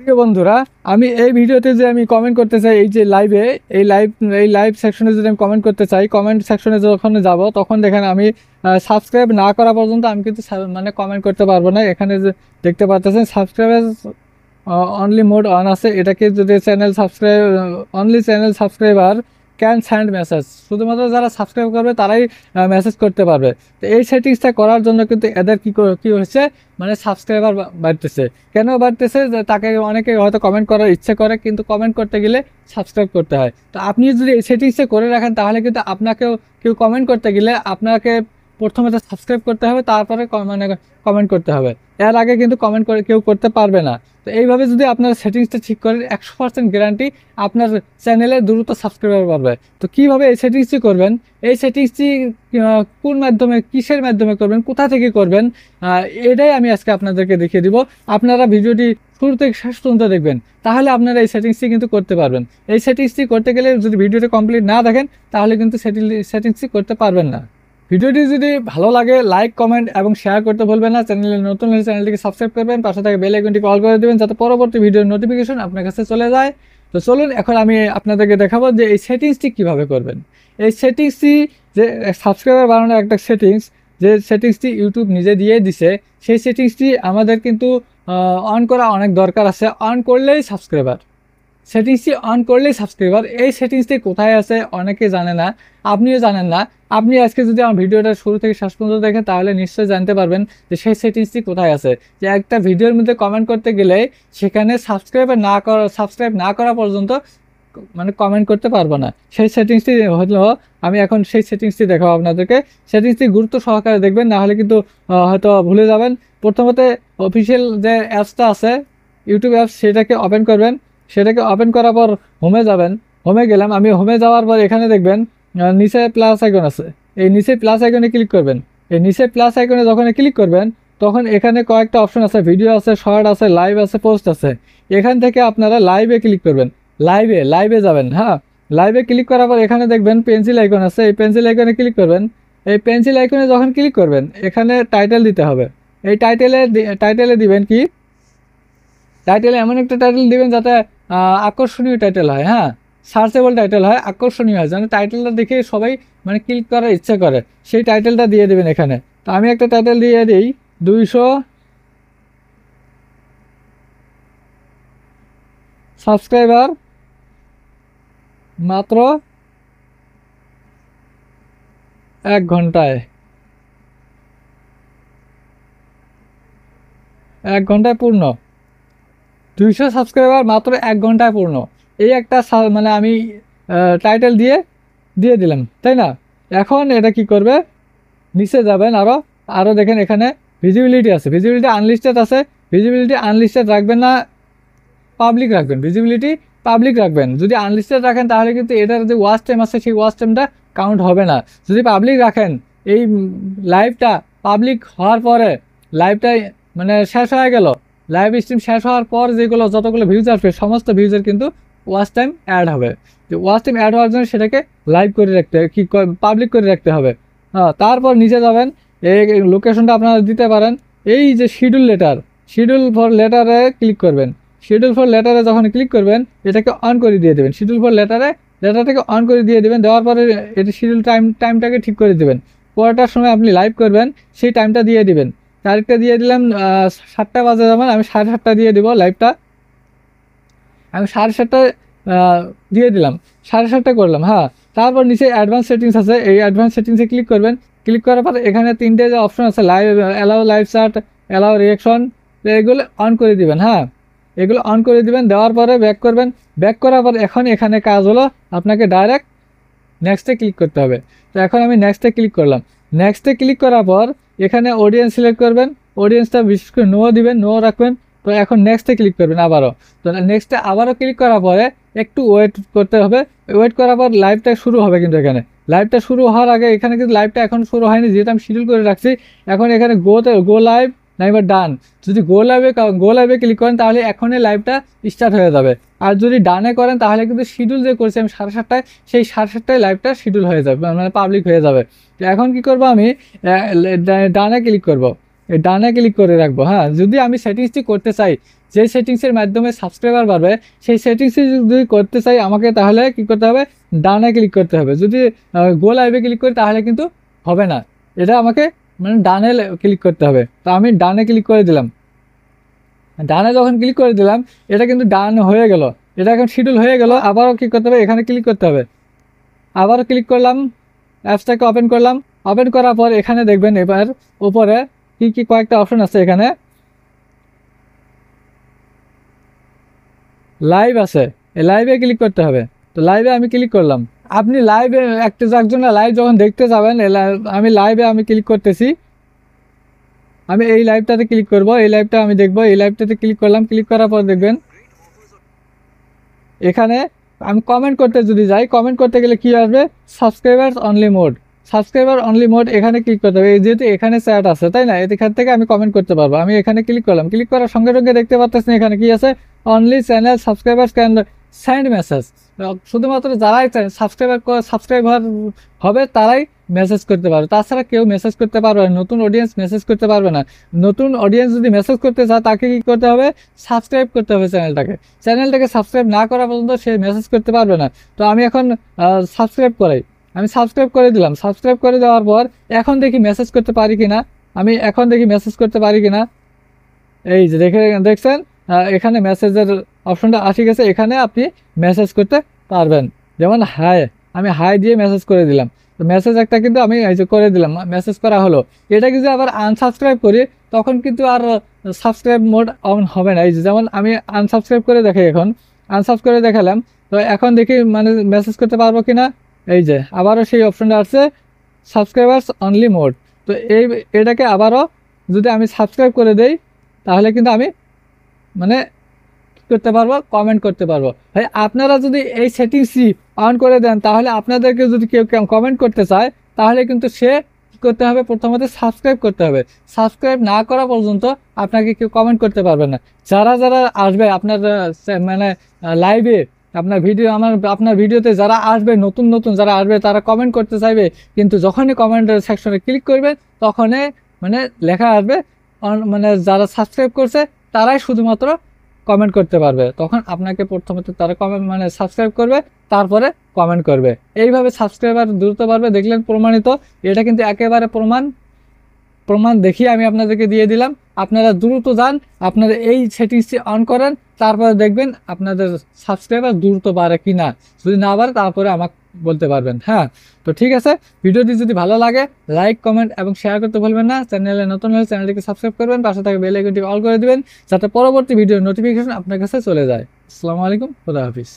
প্রিয় বন্ধুরা, আমি এই ভিডিওতে যে আমি কমেন্ট করতে চাই, এই যে লাইভে এই লাইভ সেকশনে যদি আমি কমেন্ট করতে চাই, কমেন্ট সেকশনে যখন যাব তখন দেখেন আমি সাবস্ক্রাইব না করা পর্যন্ত আমি কিন্তু মানে কমেন্ট করতে পারবো না। এখানে যে দেখতে পাচ্ছেন সাবস্ক্রাইব অনলি মোড অন আছে, এটাকে যদি channel subscribe only channel subscriber can send message, শুধুমাত্র যারা সাবস্ক্রাইব করবে তারাই মেসেজ করতে পারবে। তো এই সেটিংসটা করার জন্য কিন্তু এদের কী হচ্ছে, মানে সাবস্ক্রাইবার বাড়তেছে। কেন বাড়তেছে? যে তাকে অনেকে হয়তো কমেন্ট করার ইচ্ছে করে, কিন্তু কমেন্ট করতে গেলে সাবস্ক্রাইব করতে হয়। তো আপনি যদি এই সেটিংসে করে রাখেন তাহলে কিন্তু আপনাকেও কেউ কমেন্ট করতে গেলে আপনাকে প্রথমে তো সাবস্ক্রাইব করতে হবে, তারপরে মানে কমেন্ট করতে হবে। এর আগে কিন্তু কমেন্ট করে কেউ করতে পারবে না। তো এইভাবে যদি আপনার সেটিংসটা ঠিক করেন, 100% গ্যারান্টি আপনার চ্যানেলে দ্রুত সাবস্ক্রাইবার বাড়বে। তো কীভাবে এই সেটিংসটি করবেন, এই সেটিংসটি কোন মাধ্যমে, কিসের মাধ্যমে করবেন, কোথা থেকে করবেন, এটাই আমি আজকে আপনাদেরকে দেখিয়ে দিব। আপনারা ভিডিওটি শুরু থেকে শেষ পর্যন্ত দেখবেন, তাহলে আপনারা এই সেটিংসটি কিন্তু করতে পারবেন। এই সেটিংসটি করতে গেলে যদি ভিডিওটি কমপ্লিট না দেখেন তাহলে কিন্তু সেটিংসটি করতে পারবেন না। ভিডিওটি যদি ভালো লাগে লাইক, কমেন্ট এবং শেয়ার করতে ভুলবেন না। চ্যানেলে নতুন হলে চ্যানেলটিকে সাবস্ক্রাইব করবেন, পাশে থেকে বেল আইকনটি অল করে দেবেন যাতে পরবর্তী ভিডিওর নোটিফিকেশন আপনার কাছে চলে যায়। তো চলুন এখন আমি আপনাদেরকে দেখাবো যে এই সেটিংসটি কীভাবে করবেন। এই সেটিংসটি যে সাবস্ক্রাইবার বাড়ানোর একটা সেটিংস, যে সেটিংসটি ইউটিউব নিজে দিয়ে দিছে, সেই সেটিংসটি আমাদের কিন্তু অন করা অনেক দরকার আছে। অন করলেই সাবস্ক্রাইবার, সেটিংসটি অন করলেই সাবস্ক্রাইবার। এই সেটিংসটি কোথায় আছে অনেকে জানে না, আপনিও জানেন না। আপনি আজকে যদি আমার ভিডিওটা শুরু থেকে শেষ পর্যন্ত দেখেন তাহলে নিশ্চয়ই জানতে পারবেন যে সেই সেটিংসটি কোথায় আছে। যে একটা ভিডিওর মধ্যে কমেন্ট করতে গেলে সেখানে সাবস্ক্রাইব না করা পর্যন্ত মানে কমেন্ট করতে পারবো না। সেই সেটিংসটি হলো, আমি এখন সেই সেটিংসটি দেখাবো আপনাদেরকে। সেটিংসটি গুরুত্ব সহকারে দেখবেন, না হলে কিন্তু হয়তো ভুলে যাবেন। প্রথমত অফিসিয়াল যে অ্যাপসটা আছে ইউটিউব অ্যাপস, সেটাকে ওপেন করবেন। সেটাকে ওপেন করার পর হোমে যাবেন। হোমে গেলাম আমি, হোমে যাওয়ার পর এখানে দেখবেন নিচে প্লাস আইকন আছে। এই নিচে প্লাস আইকনে ক্লিক করবেন। এই নিচে প্লাস আইকনে যখন ক্লিক করবেন তখন এখানে কয়েকটা অপশন আছে, ভিডিও আছে, শর্ট আছে, লাইভ আছে, পোস্ট আছে। এখান থেকে আপনারা লাইভে ক্লিক করবেন। লাইভে যাবেন। হ্যাঁ, লাইভে ক্লিক করার পর এখানে দেখবেন পেন্সিল আইকন আছে, এই পেন্সিল আইকনে ক্লিক করবেন। এই পেন্সিল আইকনে যখন ক্লিক করবেন এখানে টাইটেল দিতে হবে। এই টাইটেলে দিবেন কি, টাইটেলে এমন একটা টাইটেল দিবেন যাতে আকর্ষণীয় টাইটেল হয়। হ্যাঁ, সার্চেবল টাইটেল হয়, আকর্ষণীয় হয়, যেন টাইটেলটা দেখে সবাই মানে ক্লিক করার ইচ্ছা করে, সেই টাইটেলটা দিয়ে দেবেন এখানে। তো আমি একটা টাইটেল দিয়ে দিই, 200 সাবস্ক্রাইবার মাত্র 1 ঘন্টায়, 1 ঘন্টায় পূর্ণ। 200 সাবস্ক্রাইবার মাত্র 1 ঘন্টায় পূর্ণ, এই একটা মানে আমি টাইটেল দিয়ে দিলাম, তাই না? এখন এটা কি করবে, নিচে যাবেন আরও দেখেন এখানে ভিজিবিলিটি আছে, ভিজিবিলিটি আনলিস্টেড আছে। ভিজিবিলিটি আনলিস্টেড রাখবেন না, পাবলিক রাখবেন। ভিজিবিলিটি পাবলিক রাখবেন। যদি আনলিস্টেড রাখেন তাহলে কিন্তু এটার যে ওয়াচ টাইম আছে সেই ওয়াচ টাইমটা কাউন্ট হবে না। যদি পাবলিক রাখেন, এই লাইভটা পাবলিক হওয়ার পরে লাইভটা মানে শেষ হয়ে গেল, লাইভ স্ট্রিম শেষ হওয়ার পর যতগুলো ভিউজ আসবে সমস্ত ভিউজের কিন্তু ওয়াচ টাইম অ্যাড হবে। যে ওয়াচ টাইম অ্যাড হওয়ার জন্য সেটাকে লাইভ করে রাখতে কি পাবলিক করে রাখতে হবে। হ্যাঁ, তারপর নিচে যাবেন, এই লোকেশনটা আপনারা দিতে পারেন। এই যে শিডিউল ফর লেটারে ক্লিক করবেন। শিডিউল ফর লেটারে যখন ক্লিক করবেন এটাকে অন করে দিয়ে দেবেন। শিডিউল ফর লেটারটাকে অন করে দিয়ে দেবেন। দেওয়ার পরে এটা শিডিউল টাইমটাকে ঠিক করে দেবেন। পরেরটার সময় আপনি লাইভ করবেন সেই টাইমটা দিয়ে দিবেন। তারিখটা দিয়ে দিলাম 7টা বাজে, যেমন আমি 7:30 দিয়ে দিব লাইভটা। আমি 7:30 দিয়ে দিলাম, 7:30 করলাম। হ্যাঁ, তারপর নিচে অ্যাডভান্স সেটিংস আছে, এই অ্যাডভান্স সেটিংসে ক্লিক করবেন। ক্লিক করার পর এখানে 3টে যে অপশন আছে, allow live chat, allow reaction, এগুলো অন করে দিবেন। হ্যাঁ, এগুলো অন করে দিবেন। দেওয়ার পরে ব্যাক করবেন। ব্যাক করার পর এখন এখানে কাজ হলো আপনাকে ডাইরেক্ট নেক্সটে ক্লিক করতে হবে। তো এখন আমি নেক্সটে ক্লিক করলাম। নেক্সটে ক্লিক করার পর এখানে অডিয়েন্স সিলেক্ট করবেন। অডিয়েন্সটা বিশেষ করে নো দিবেন, নো রাখবেন। তো এখন নেক্সটে ক্লিক করবেন আবারও। তো নেক্সটে আবারও ক্লিক করার পরে একটু ওয়েট করতে হবে। ওয়েট করার পর লাইভটা শুরু হবে। কিন্তু এখানে লাইভটা শুরু হওয়ার আগে এখানে কিন্তু লাইভটা এখন শুরু হয়নি, যেহেতু আমি শিডিউল করে রাখছি। এখন এখানে গো লাইভ নাইবা ডান, যদি গো লাইভে ক্লিক করেন তাহলে এখনই লাইভটা স্টার্ট হয়ে যাবে। আর যদি ডানে করেন তাহলে কিন্তু শিডিউল যে করছি আমি 7:30, সেই 7:30 লাইভটা শিডিউল হয়ে যাবে, মানে পাবলিক হয়ে যাবে। তো এখন কি করব, আমি ডানে ক্লিক করব, এই ডানে ক্লিক করে রাখবো। হ্যাঁ, যদি আমি সেটিংসটি করতে চাই যে সেটিংসের মাধ্যমে সাবস্ক্রাইবার বাড়বে, সেই সেটিংস যদি করতে চাই আমাকে তাহলে কি করতে হবে, ডানে ক্লিক করতে হবে। যদি গো লাইভে ক্লিক করি তাহলে কিন্তু হবে না, এটা আমাকে মানে ডানে ক্লিক করতে হবে। তো আমি ডানে ক্লিক করে দিলাম। ডানে যখন ক্লিক করে দিলাম এটা কিন্তু ডান হয়ে গেল, এটা এখন শিডিউল হয়ে গেল। আবারও কি করতে হবে, এখানে ক্লিক করতে হবে। আবারও ক্লিক করলাম, অ্যাপসটাকে ওপেন করলাম। ওপেন করার পর এখানে দেখবেন এবার উপরে কি কি কয়েকটা অপশন আছে, এখানে লাইভ আছে, এই লাইভে ক্লিক করতে হবে। তো লাইভে আমি ক্লিক করলাম। আপনি লাইভে একজন লাইভ যখন দেখতে যাবেন, আমি লাইভে আমি ক্লিক করতেছি। আমি এই লাইভটাতে ক্লিক করব, এই লাইভটা আমি দেখবো। এই লাইভটাতে ক্লিক করলাম, ক্লিক করার পর দেখবেন এখানে আমি কমেন্ট করতে যদি যাই, কমেন্ট করতে গেলে কি আসবে, subscribers only mode. Subscriber only mode এখানে ক্লিক করতে হবে। যেহেতু এখানে চ্যাট আছে তাই না, এখান থেকে আমি কমেন্ট করতে পারবো। আমি এখানে ক্লিক করলাম, ক্লিক করার সঙ্গে সঙ্গে দেখতে পাচ্ছেন এখানে কি আছে, only channel subscribers can send message. শুধুমাত্র যারাই সাবস্ক্রাইবার হবে তারাই মেসেজ করতে পারবে, তাছাড়া কেউ মেসেজ করতে পারবে না, নতুন অডিয়েন্স মেসেজ করতে পারবে না। নতুন অডিয়েন্স যদি মেসেজ করতে চায় তাকে কি করতে হবে, সাবস্ক্রাইব করতে হবে চ্যানেলটাকে সাবস্ক্রাইব না করা পর্যন্ত সে মেসেজ করতে পারবে না। তো আমি এখন সাবস্ক্রাইব করাই, আমি সাবস্ক্রাইব করে দিলাম। সাবস্ক্রাইব করে দেওয়ার পর এখন দেখি মেসেজ করতে পারি কিনা, আমি এখন দেখি মেসেজ করতে পারি কিনা। এই যে দেখছেন এখানে মেসেজের অপশনটা আসে গেছে, এখানে আপনি মেসেজ করতে পারবেন। যেমন হাই, আমি হাই দিয়ে মেসেজ করে দিলাম। তো মেসেজ একটা কিন্তু আমি এই যে করে দিলাম, মেসেজ করা হলো। এটা যদি আবার আনসাবস্ক্রাইব করি তখন কিন্তু আর সাবস্ক্রাইব মোড অন হবে না। এই যে যেমন আমি আনসাবস্ক্রাইব করে দেখাই, এখন আনসাবস্ক্রাইব করে দেখালাম। তো এখন দেখি মানে মেসেজ করতে পারবো কিনা। এই যে আবারও সেই অপশনটা আসছে, সাবস্ক্রাইবার্স অনলি মোড। তো এটাকে আবারও যদি আমি সাবস্ক্রাইব করে দেই তাহলে কিন্তু আমি মানে করতে পারবো, কমেন্ট করতে পারবো। ভাই আপনারা যদি এই সেটিংসটি অন করে দেন তাহলে আপনাদেরকে যদি কেউ কমেন্ট করতে চায় তাহলে কিন্তু সে করতে হবে, প্রথমত সাবস্ক্রাইব করতে হবে। সাবস্ক্রাইব না করা পর্যন্ত আপনাকে কেউ কমেন্ট করতে পারবে না। যারা যারা আসবে আপনার মানে লাইভে আপনার ভিডিওতে যারা আসবে, নতুন যারা আসবে তারা কমেন্ট করতে চাইবে, কিন্তু যখনই কমেন্ট সেকশনে ক্লিক করবে তখনই মানে লেখা আসবে মানে যারা সাবস্ক্রাইব করছে তারাই শুধুমাত্র কমেন্ট করতে পারবে। তখন আপনাকে প্রথমত তারা কমেন্ট মানে সাবস্ক্রাইব করবে, তারপরে কমেন্ট করবে। এইভাবে সাবস্ক্রাইবার দ্রুত বাড়বে। দেখলেন প্রমাণিত, এটা কিন্তু একেবারে প্রমাণ দেখিয়ে আমি আপনাদেরকে দিয়ে দিলাম। আপনারা দ্রুত যান, আপনারা এই সেটিংসটি অন করেন, তারপরে দেখবেন আপনাদের সাবস্ক্রাইবার দ্রুত বাড়ে কি না। যদি না বাড়ে তারপরে আমাকে বলতে পারবেন। হ্যাঁ, তো ঠিক আছে, ভিডিওটি যদি ভালো লাগে লাইক, কমেন্ট এবং শেয়ার করতে ভুলবেন না। চ্যানেলে নতুন হলে চ্যানেলটিকে সাবস্ক্রাইব করবেন, পাশে থাকা বেল আইকনটি অল করে দিবেন যাতে পরবর্তী ভিডিওর নোটিফিকেশন আপনার কাছে চলে যায়। আসসালামু আলাইকুম, খুদা হাফিজ।